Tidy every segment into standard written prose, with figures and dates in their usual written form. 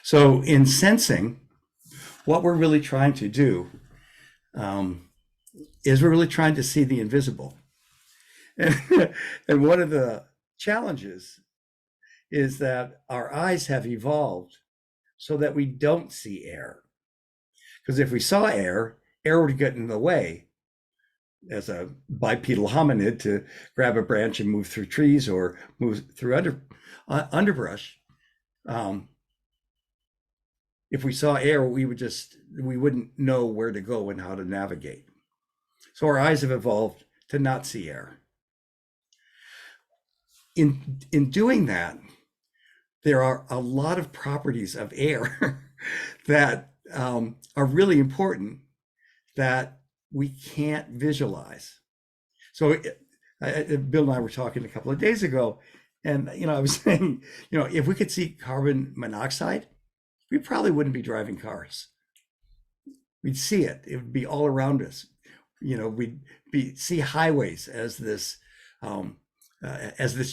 So in sensing, what we're really trying to do is we're really trying to see the invisible. And one of the challenges is that our eyes have evolved so that we don't see air. Because if we saw air, air would get in the way as a bipedal hominid to grab a branch and move through trees or move through underbrush. If we saw air, we wouldn't know where to go and how to navigate. So our eyes have evolved to not see air. In doing that, there are a lot of properties of air that are really important that we can't visualize. So Bill and I were talking a couple of days ago, and I was saying, if we could see carbon monoxide, we probably wouldn't be driving cars. We'd see it. It would be all around us. We'd see highways as this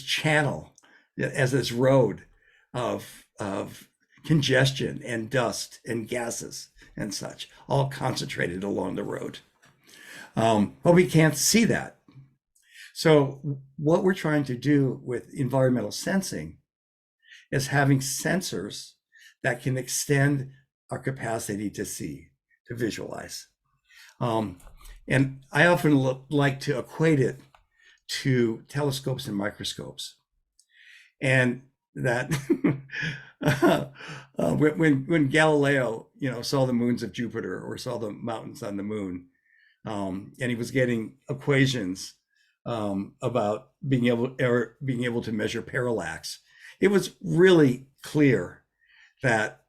channel, as this road of congestion and dust and gases and such, all concentrated along the road. But we can't see that. So what we're trying to do with environmental sensing is having sensors that can extend our capacity to see, to visualize. And I often like to equate it to telescopes and microscopes. And that when Galileo, saw the moons of Jupiter or saw the mountains on the moon, and he was getting equations about being able to measure parallax, it was really clear that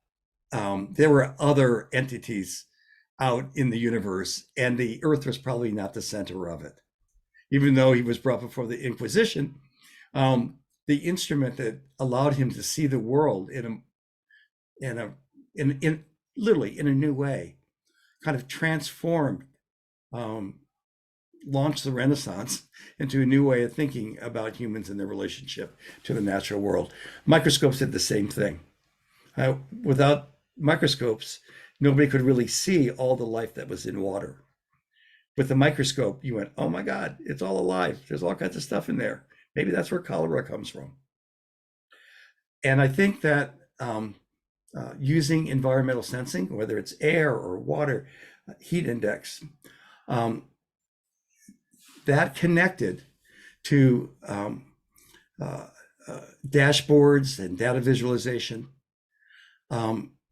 there were other entities out in the universe, and the Earth was probably not the center of it. Even though he was brought before the Inquisition, the instrument that allowed him to see the world literally in a new way, kind of transformed, launched the Renaissance into a new way of thinking about humans and their relationship to the natural world. Microscopes did the same thing. Without microscopes, nobody could really see all the life that was in water. With the microscope, you went, oh my God, it's all alive. There's all kinds of stuff in there. Maybe that's where cholera comes from. And I think that using environmental sensing, whether it's air or water, heat index, that connected to dashboards and data visualization,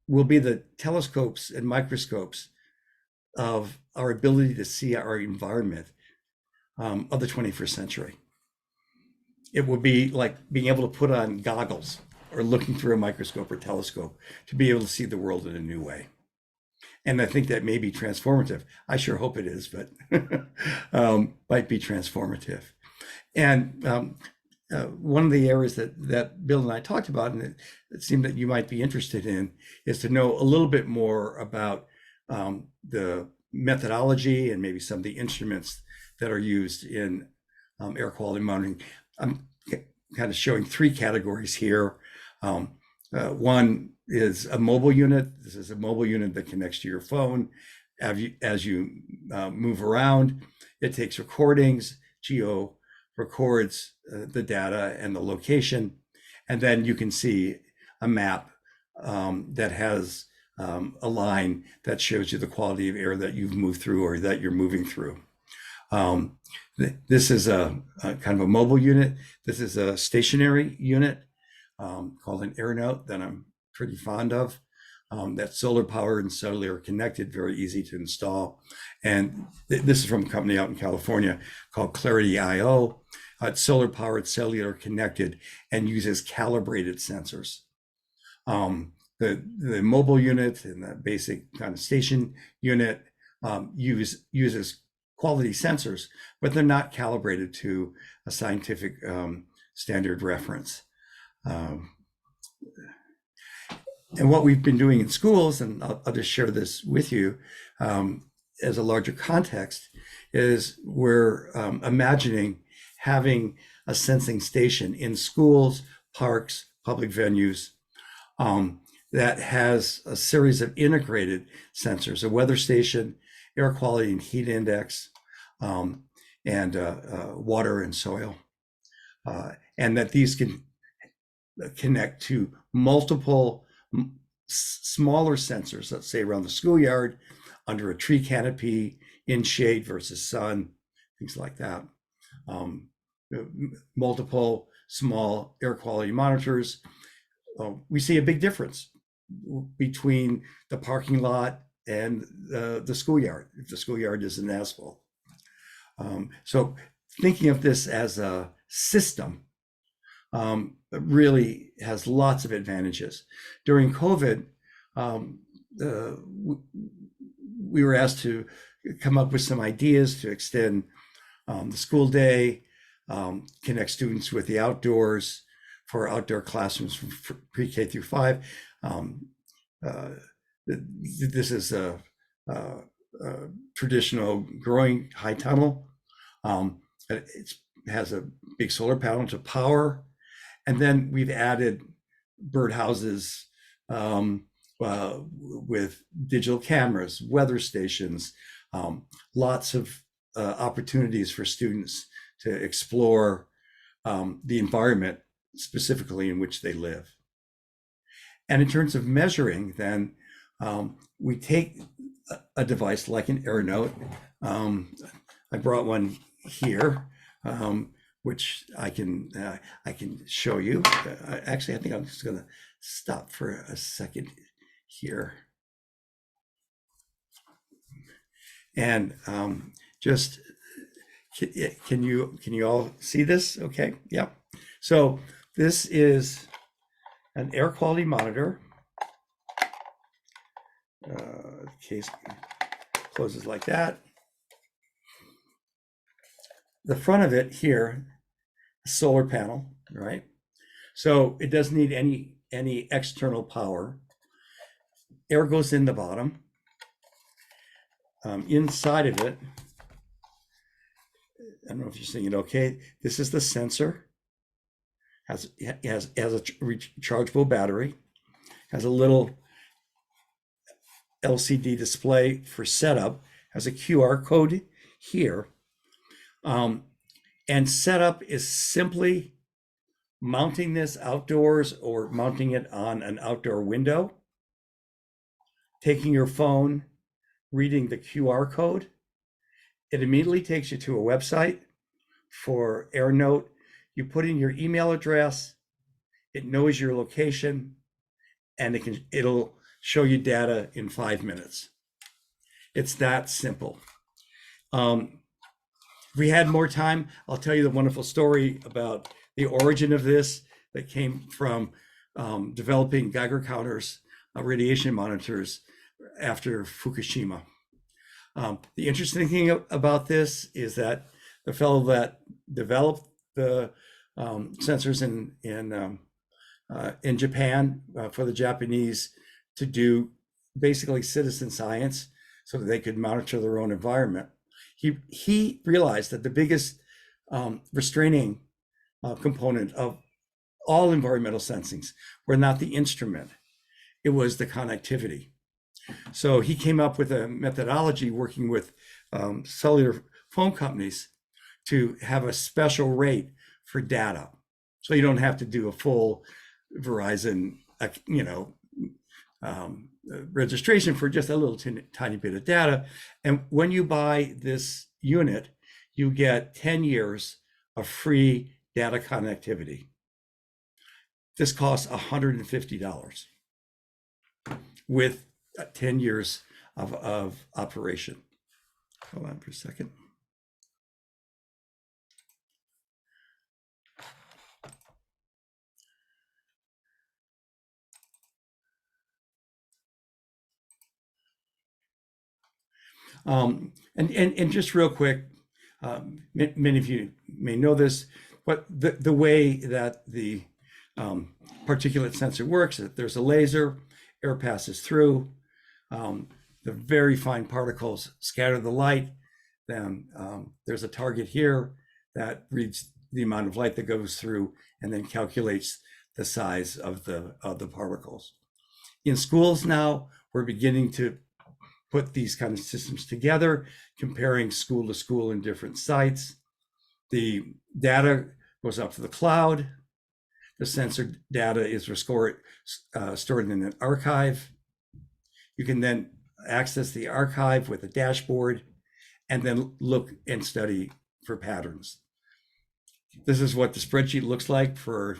will be the telescopes and microscopes of our ability to see our environment of the 21st century. It will be like being able to put on goggles or looking through a microscope or telescope to be able to see the world in a new way. And I think that may be transformative. I sure hope it is, but might be transformative. And one of the areas that Bill and I talked about, and it seemed that you might be interested in, is to know a little bit more about the methodology and maybe some of the instruments that are used in air quality monitoring. I'm kind of showing three categories here. One is a mobile unit. This is a mobile unit that connects to your phone. As you move around, it takes recordings, geo records the data and the location, and then you can see a map that has a line that shows you the quality of air that you've moved through or that you're moving through. This is a kind of a mobile unit. This is a stationary unit called an AirNote that I'm pretty fond of. That's solar powered and cellular connected, very easy to install. And this is from a company out in California called Clarity IO. It's solar powered, cellular connected, and uses calibrated sensors. The mobile unit and the basic kind of station unit uses quality sensors, but they're not calibrated to a scientific standard reference. And what we've been doing in schools, and I'll just share this with you as a larger context, is we're imagining having a sensing station in schools, parks, public venues that has a series of integrated sensors, a weather station, air quality and heat index, um, and water and soil. And that these can connect to multiple smaller sensors, let's say around the schoolyard, under a tree canopy, in shade versus sun, things like that. Um, Multiple small air quality monitors. We see a big difference between the parking lot and the schoolyard, if the schoolyard is in asphalt. So thinking of this as a system really has lots of advantages. During COVID, we were asked to come up with some ideas to extend the school day, connect students with the outdoors for outdoor classrooms from pre-K through 5. This is a traditional growing high tunnel. It has a big solar panel to power. And then we've added birdhouses with digital cameras, weather stations, lots of opportunities for students to explore the environment specifically in which they live. And in terms of measuring, then we take a device like an AirNote. I brought one here, which I can show you. Actually, I think I'm just going to stop for a second here, and just can you all see this? Okay, yeah. So this is an air quality monitor. The case closes like that. The front of it here, solar panel, right? So it doesn't need any external power. Air goes in the bottom. Inside of it, I don't know if you're seeing it okay. This is the sensor. Has a rechargeable battery. Has a little LCD display for setup. Has a QR code here. And setup is simply mounting this outdoors or mounting it on an outdoor window, taking your phone, reading the QR code. It immediately takes you to a website for AirNote. You put in your email address, it knows your location, and it'll show you data in 5 minutes. It's that simple. If we had more time, I'll tell you the wonderful story about the origin of this that came from developing Geiger counters, radiation monitors after Fukushima. The interesting thing about this is that the fellow that developed the sensors in Japan for the Japanese to do basically citizen science so that they could monitor their own environment, he realized that the biggest restraining component of all environmental sensings were not the instrument, it was the connectivity. So he came up with a methodology working with cellular phone companies to have a special rate for data. So you don't have to do a full Verizon, registration for just a little tiny bit of data. And when you buy this unit, you get 10 years of free data connectivity. This costs $150 with 10 years of operation. Hold on for a second. And just real quick, many of you may know this, but the way that the particulate sensor works, that there's a laser, air passes through, the very fine particles scatter the light, then there's a target here that reads the amount of light that goes through and then calculates the size of the particles. In schools now, we're beginning to put these kind of systems together, comparing school to school in different sites. The data goes up to the cloud. The sensor data is stored in an archive. You can then access the archive with a dashboard and then look and study for patterns. This is what the spreadsheet looks like for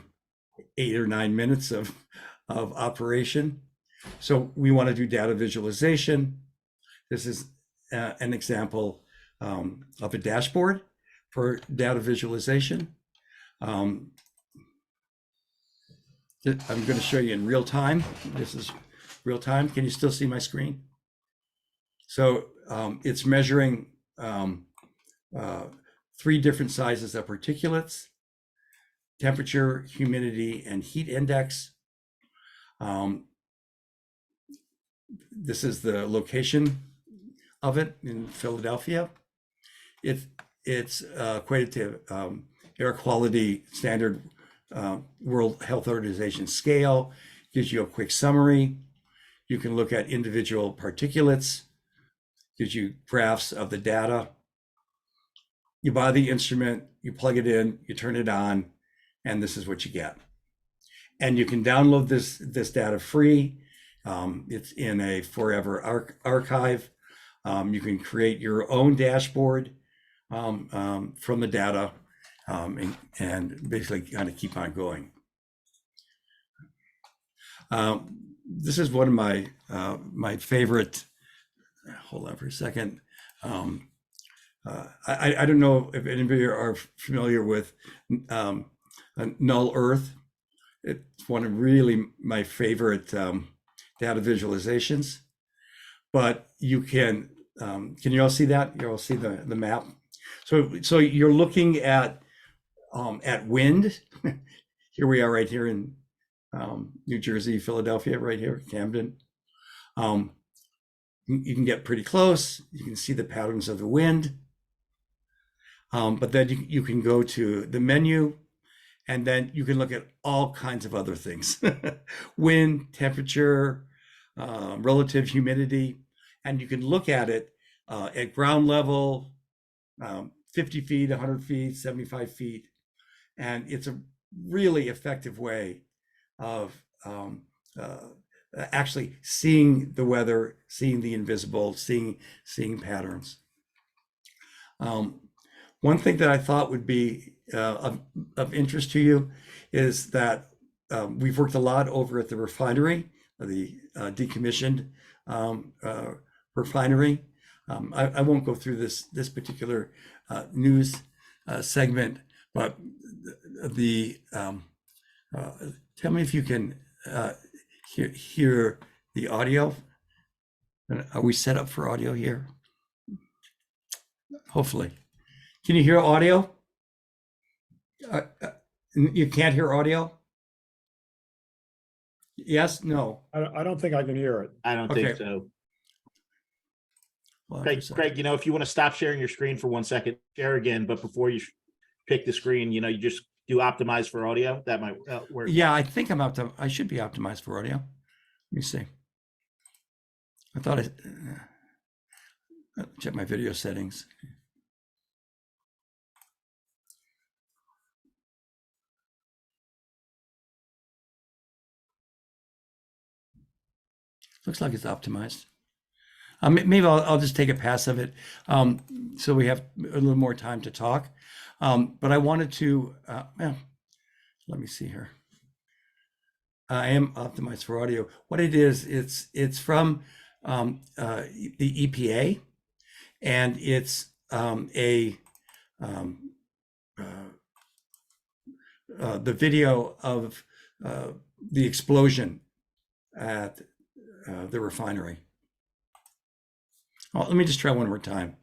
8 or 9 minutes of operation. So we want to do data visualization. This is an example of a dashboard for data visualization. I'm going to show you in real time. This is real time. Can you still see my screen? So it's measuring 3 different sizes of particulates: temperature, humidity, and heat index. This is the location of it in Philadelphia. It's equated to air quality standard World Health Organization scale. Gives you a quick summary. You can look at individual particulates. Gives you graphs of the data. You buy the instrument, you plug it in, you turn it on, and this is what you get. And you can download this data free. It's in a forever archive. You can create your own dashboard from the data and basically kind of keep on going. This is one of my my favorite. Hold on for a second. I don't know if anybody are familiar with Null Earth. It's one of really my favorite data visualizations. But you can you all see that? You all see the map? So you're looking at wind. Here we are right here in New Jersey, Philadelphia, right here, Camden. You can get pretty close. You can see the patterns of the wind. But then you can go to the menu, and then you can look at all kinds of other things: wind, temperature, relative humidity, and you can look at it at ground level, 50 feet, 100 feet, 75 feet. And it's a really effective way of actually seeing the weather, seeing the invisible, seeing patterns. One thing that I thought would be of interest to you is that we've worked a lot over at the refinery, the decommissioned refinery. I won't go through this particular news segment, but tell me if you can hear the audio. Are we set up for audio here? Hopefully. Can you hear audio? You can't hear audio? Yes? No? I don't think I can hear it. I don't think so. Well, Craig, if you want to stop sharing your screen for 1 second, share again, but before you pick the screen, you just do optimize for audio. That might work. Yeah, I think I should be optimized for audio. Let me see. I thought check my video settings. Looks like it's optimized. Maybe I'll just take a pass of it so we have a little more time to talk. But I wanted to, let me see here. I am optimized for audio. What it is, it's from the EPA, and it's the video of the explosion at the refinery. Let me just try one more time.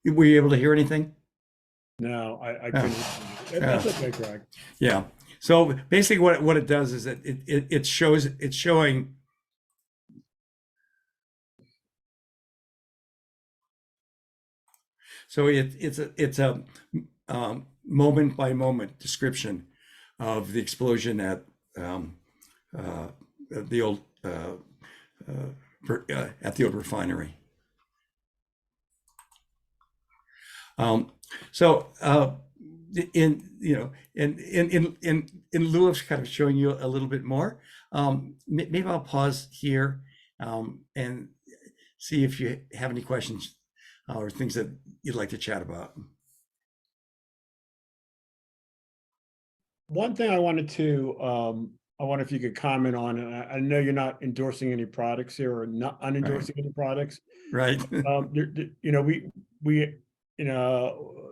Were you able to hear anything? No, I couldn't. That's okay, Craig. Yeah. So basically, what it does is it's showing. So it's a moment by moment description of the explosion at the old at the old refinery. So in lieu of kind of showing you a little bit more, maybe I'll pause here and see if you have any questions or things that you'd like to chat about. One thing I wanted to, I wonder if you could comment on, and I know you're not endorsing any products here or not unendorsing any products. Right. You know, you know,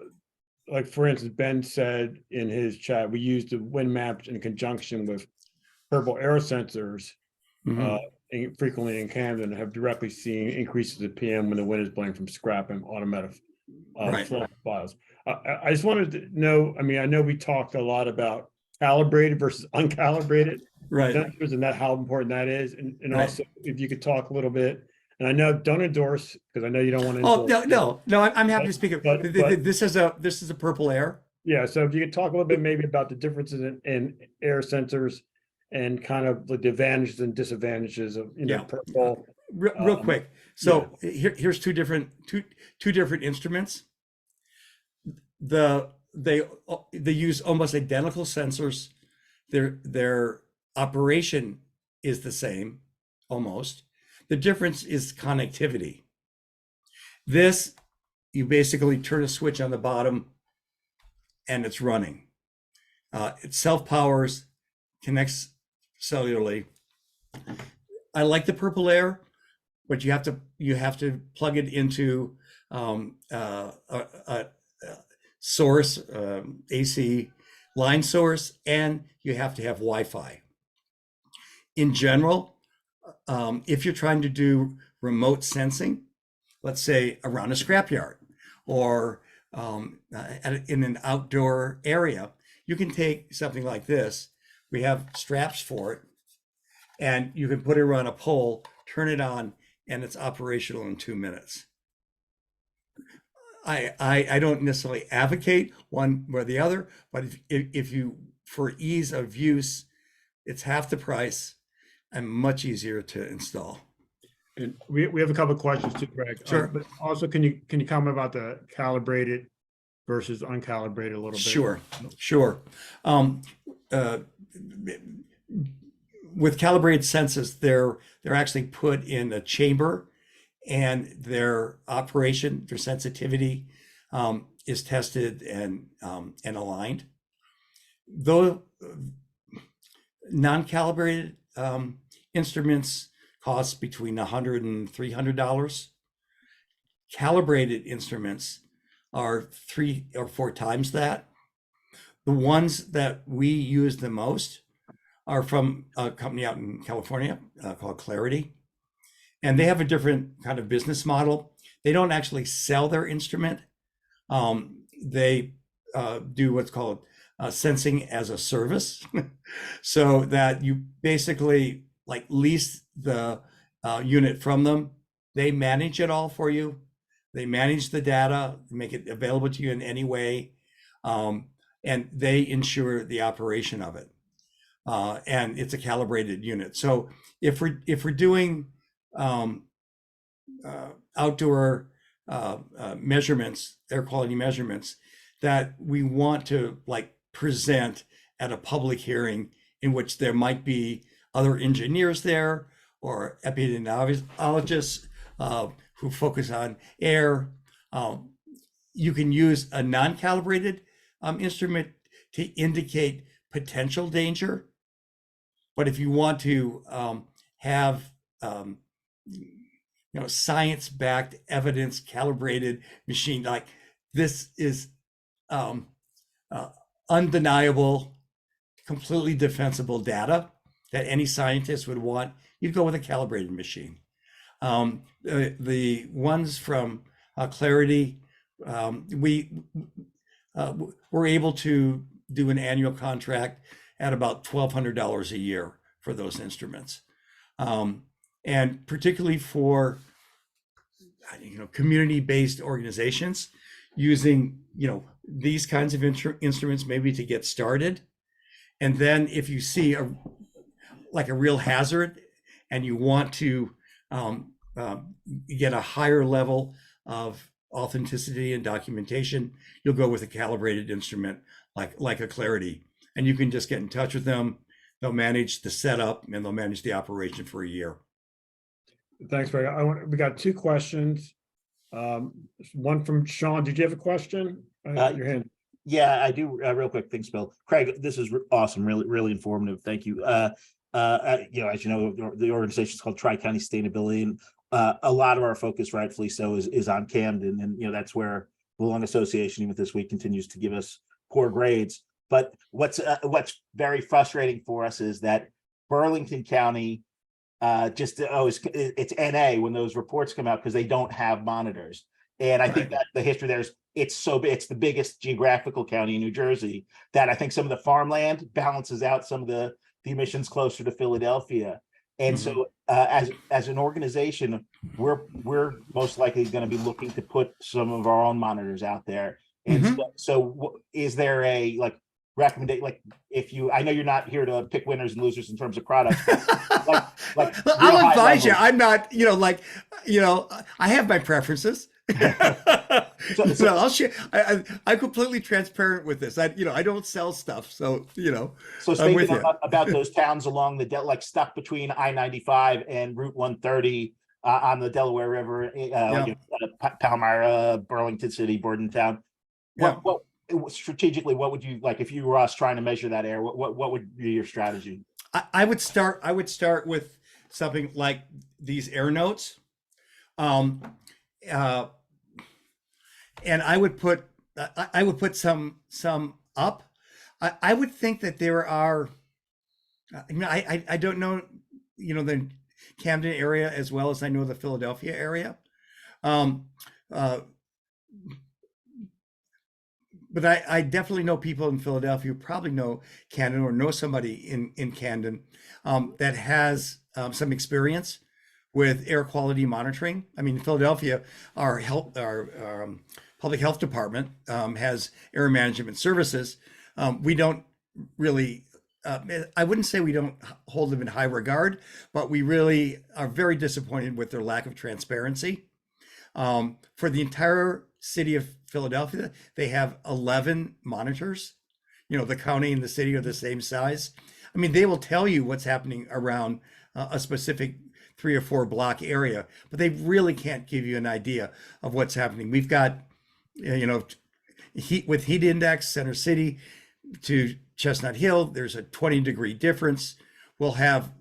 like for instance, Ben said in his chat, we use the wind maps in conjunction with purple air sensors. Mhm. Frequently in Camden have directly seen increases of PM when the wind is blowing from scrap and automotive Right. files. I just wanted to know, I mean, I know we talked a lot about calibrated versus uncalibrated Right. sensors and that how important that is. And Right. also if you could talk a little bit, and I know don't endorse because I know you don't want to Oh, endorse. no, I'm happy to speak. But This is a purple air. yeah, so if you could talk a little bit maybe about the differences in air sensors and kind of the advantages and disadvantages of Yeah. purple. Real quick. So here's two different instruments. They use almost identical sensors. Their operation is the same, almost. The difference is connectivity. This, you basically turn a switch on the bottom and it's running. It self-powers, connects cellularly. I like the purple air, but you have to plug it into a source, AC line source, and you have to have Wi-Fi. In general, if you're trying to do remote sensing, let's say around a scrapyard or in an outdoor area, you can take something like this. We have straps for it, and you can put it around a pole, turn it on, and it's operational in 2 minutes. I don't necessarily advocate one or the other, but if you, for ease of use, it's half the price and much easier to install. And we have a couple of questions too, Greg. Sure. But also, can you comment about the calibrated versus uncalibrated a little bit? Sure. With calibrated sensors, they're actually put in a chamber, and their operation, their sensitivity, is tested and aligned. Though non-calibrated instruments cost between $100 and $300. Calibrated instruments are 3 or 4 times that. The ones that we use the most are from a company out in California called Clarity. And they have a different kind of business model. They don't actually sell their instrument. They do what's called sensing as a service. So that you basically like lease the unit from them. They manage it all for you. They manage the data, make it available to you in any way, and they ensure the operation of it. And it's a calibrated unit. So if we're doing outdoor measurements, air quality measurements, that we want to like present at a public hearing in which there might be other engineers there or epidemiologists who focus on air. You can use a non-calibrated instrument to indicate potential danger. But if you want to have science-backed, evidence calibrated machine, like this is undeniable, completely defensible data that any scientist would want, you'd go with a calibrated machine. The ones from Clarity, we were able to do an annual contract at about $1,200 a year for those instruments. And particularly for community-based organizations, using, these kinds of instruments maybe to get started. And then if you see like a real hazard and you want to get a higher level of authenticity and documentation, you'll go with a calibrated instrument like a Clarity. And you can just get in touch with them. They'll manage the setup and they'll manage the operation for a year. Thanks, Greg. We got two questions. One from Sean. Did you have a question? Your hand. Yeah, I do. Real quick, thanks, Bill. Craig, this is awesome. Really, really informative. Thank you. As you know, the organization is called Tri-County Sustainability, and a lot of our focus, rightfully so, is on Camden, and that's where the Long Association, even this week, continues to give us poor grades. But what's very frustrating for us is that Burlington County it's NA when those reports come out because they don't have monitors. And I think that the history there is it's so big. It's the biggest geographical county in New Jersey that I think some of the farmland balances out some of the emissions closer to Philadelphia. And so as an organization, we're most likely going to be looking to put some of our own monitors out there. And so is there a recommendation, I know you're not here to pick winners and losers in terms of products, but I'll advise you. I'm not, I have my preferences. So I'll share. I'm completely transparent with this. I don't sell stuff. So, So speaking about those towns along the stuck between I-95 and Route 130 on the Delaware River, Palmyra, Burlington City, Bordentown. What strategically, what would you like if you were us trying to measure that area? What would be your strategy? I would start with something like these air notes, and I would put some up. I would think that there are. I don't know, the Camden area as well as I know the Philadelphia area. But I definitely know people in Philadelphia who probably know Camden or know somebody in Camden that has some experience with air quality monitoring. I mean, Philadelphia, our public health department has air management services. We don't really, I wouldn't say we don't hold them in high regard, but we really are very disappointed with their lack of transparency. For the entire city of Philadelphia, they have 11 monitors. The county and the city are the same size. I mean, they will tell you what's happening around a specific 3 or 4 block area, but they really can't give you an idea of what's happening. We've got, heat index, Center City to Chestnut Hill, there's a 20-degree difference. We'll have,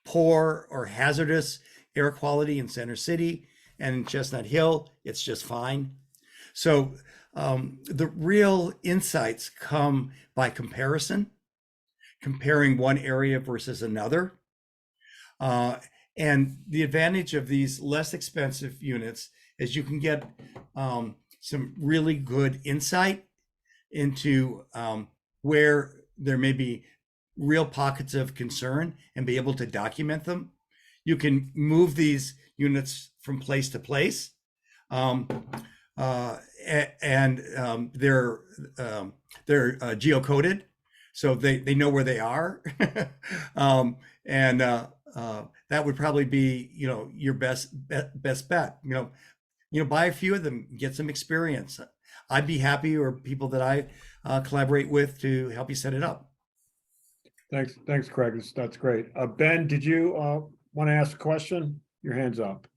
poor or hazardous air quality in Center City, and in Chestnut Hill, it's just fine. So the real insights come by comparison, comparing one area versus another. And the advantage of these less expensive units is you can get some really good insight into where there may be real pockets of concern and be able to document them. You can move these units from place to place. And they're geocoded, so they know where they are. And that would probably be, your best bet. Buy a few of them, get some experience. I'd be happy, or people that I collaborate with, to help you set it up. Thanks, Craig. That's great. Ben, did you want to ask a question? Your hand's up.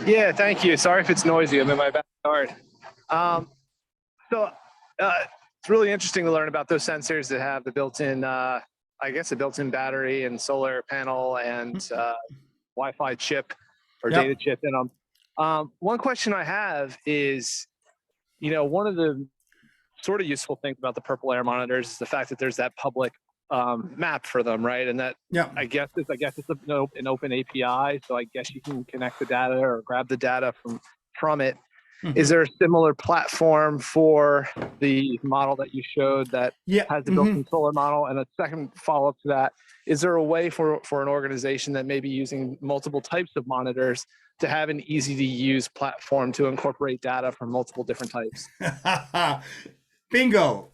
Yeah, thank you. Sorry if it's noisy. I'm in my backyard. It's really interesting to learn about those sensors that have the built-in, a built-in battery and solar panel and Wi-Fi chip or data chip in them. One question I have is, one of the sort of useful things about the purple air monitors is the fact that there's that public map for them, right? And that I guess it's an open API, so I guess you can connect the data or grab the data from it. Is there a similar platform for the model that you showed that Yeah. has the built-in solar model? And a second follow-up to that, is there a way for an organization that may be using multiple types of monitors to have an easy-to-use platform to incorporate data from multiple different types? Bingo.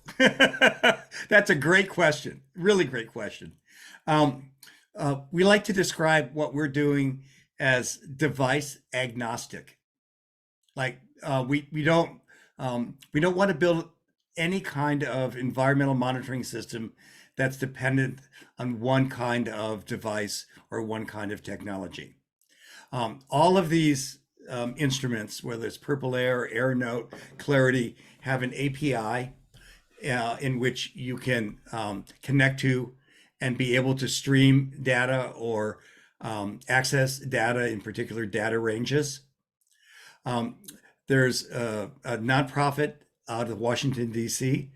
That's a great question. Really great question. We like to describe what we're doing as device agnostic. Like we don't want to build any kind of environmental monitoring system that's dependent on one kind of device or one kind of technology. All of these instruments, whether it's Purple Air, AirNote, Clarity, have an API in which you can connect to and be able to stream data or access data in particular data ranges. There's a nonprofit out of Washington, D.C.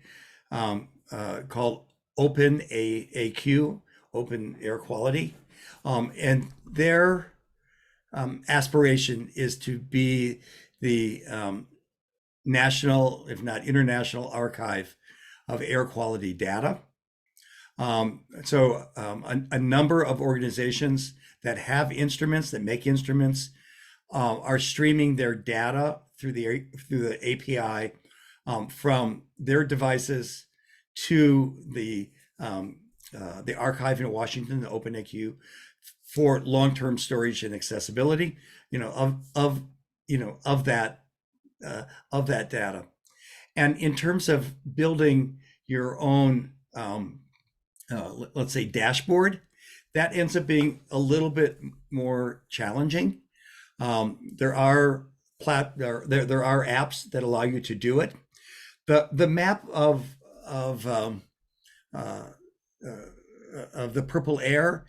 Called Open AQ, Open Air Quality. And their aspiration is to be the national, if not international, archive of air quality data. So a number of organizations that have instruments, that make instruments, are streaming their data through the API from their devices to the archive in Washington, the OpenAQ, for long-term storage and accessibility, of that data. And in terms of building your own, let's say, dashboard, that ends up being a little bit more challenging. There are apps that allow you to do it. The map of the Purple Air,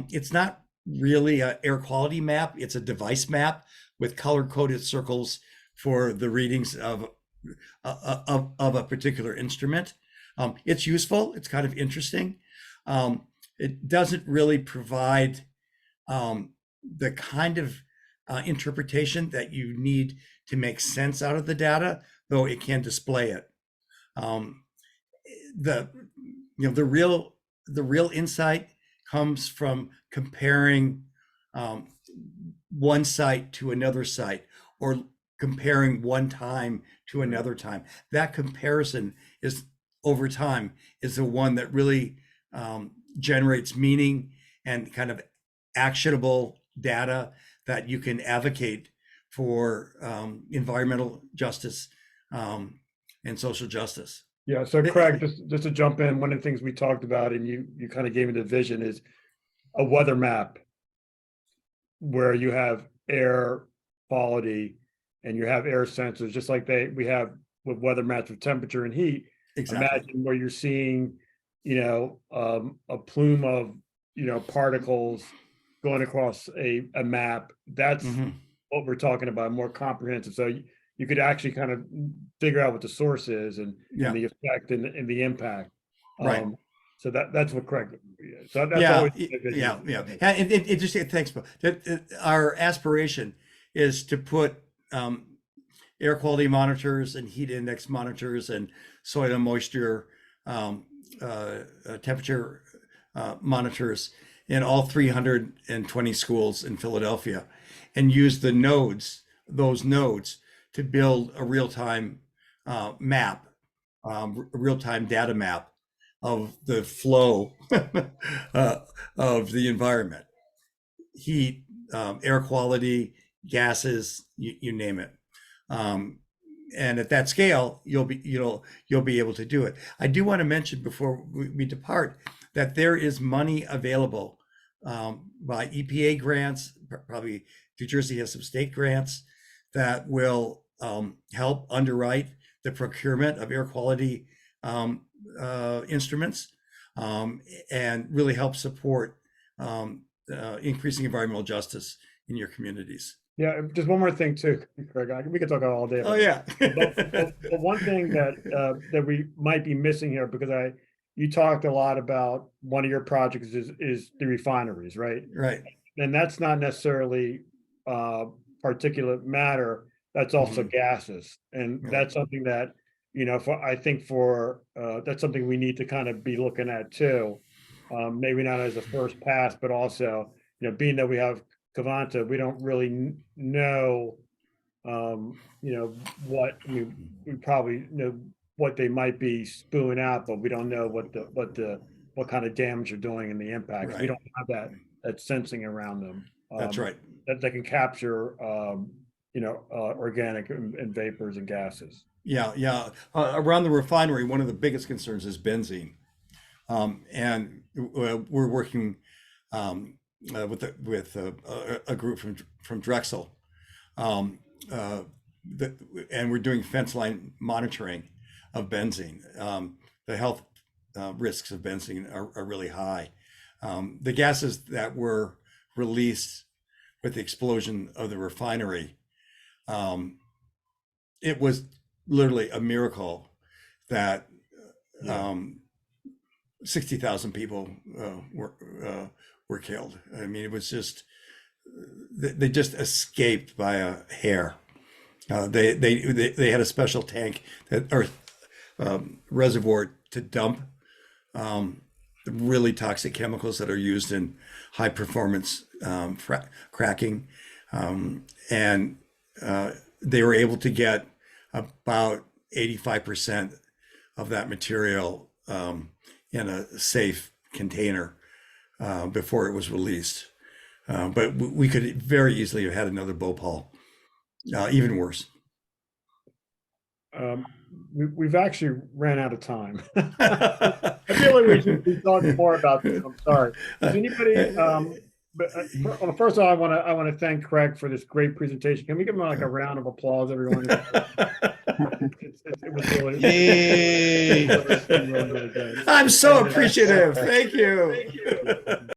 it's not really an air quality map. It's a device map with color-coded circles for the readings of a particular instrument. It's useful. It's kind of interesting. It doesn't really provide the kind of interpretation that you need to make sense out of the data, though it can display it. The real insight comes from comparing one site to another site, or comparing one time to another time. That comparison is, over time, is the one that really generates meaning and kind of actionable data that you can advocate for environmental justice and social justice. Yeah, so Craig, just to jump in, one of the things we talked about, and you kind of gave me the vision, is a weather map where you have air quality and you have air sensors, just like we have with weather maps with temperature and heat. Exactly. Imagine where you're seeing, a plume of, particles going across a map. That's what we're talking about, more comprehensive. So you could actually kind of figure out what the source is and the effect and the impact. Right. So that's what Craig. So that's Yeah, always yeah. And it just thanks, Bill. Our aspiration is to put air quality monitors and heat index monitors and soil and moisture temperature monitors in all 320 schools in Philadelphia, and use those nodes to build a real-time map, a real-time data map of the flow of the environment, heat, air quality, gases, you name it. And at that scale, you'll be able to do it. I do want to mention before we depart that there is money available by EPA grants. Probably New Jersey has some state grants that will help underwrite the procurement of air quality instruments and really help support increasing environmental justice in your communities. Yeah, just one more thing too, Craig. We could talk all day. Oh yeah. but one thing that we might be missing here, because you talked a lot about one of your projects is the refineries, right? Right. And that's not necessarily particulate matter, that's also gases. And Right. that's something that, I think that's something we need to kind of be looking at too. Maybe not as a first pass, but also, being that we have Cavanta, we don't really know, we probably know what they might be spewing out, but we don't know what kind of damage they're doing and the impact. We Right. don't have that sensing around them. That's right. That they can capture, organic and vapors and gases. Yeah, yeah. Around the refinery, one of the biggest concerns is benzene, and we're working with a group from Drexel, uh, and we're doing fence line monitoring of benzene. The health risks of benzene are really high. The gases that were released with the explosion of the refinery, it was literally a miracle that 60,000 people were killed. I mean, it was just they just escaped by a hair. They had a special tank or reservoir to dump the really toxic chemicals that are used in high performance cracking, and they were able to get about 85% of that material in a safe container before it was released. But we could very easily have had another Bhopal, even worse. We've actually ran out of time. I feel like we should be talking more about this. I'm sorry. Does anybody? Well, first of all, I want to thank Craig for this great presentation. Can we give him like a round of applause, everyone? It was really, Yay! really good. I'm so appreciative. Thank you.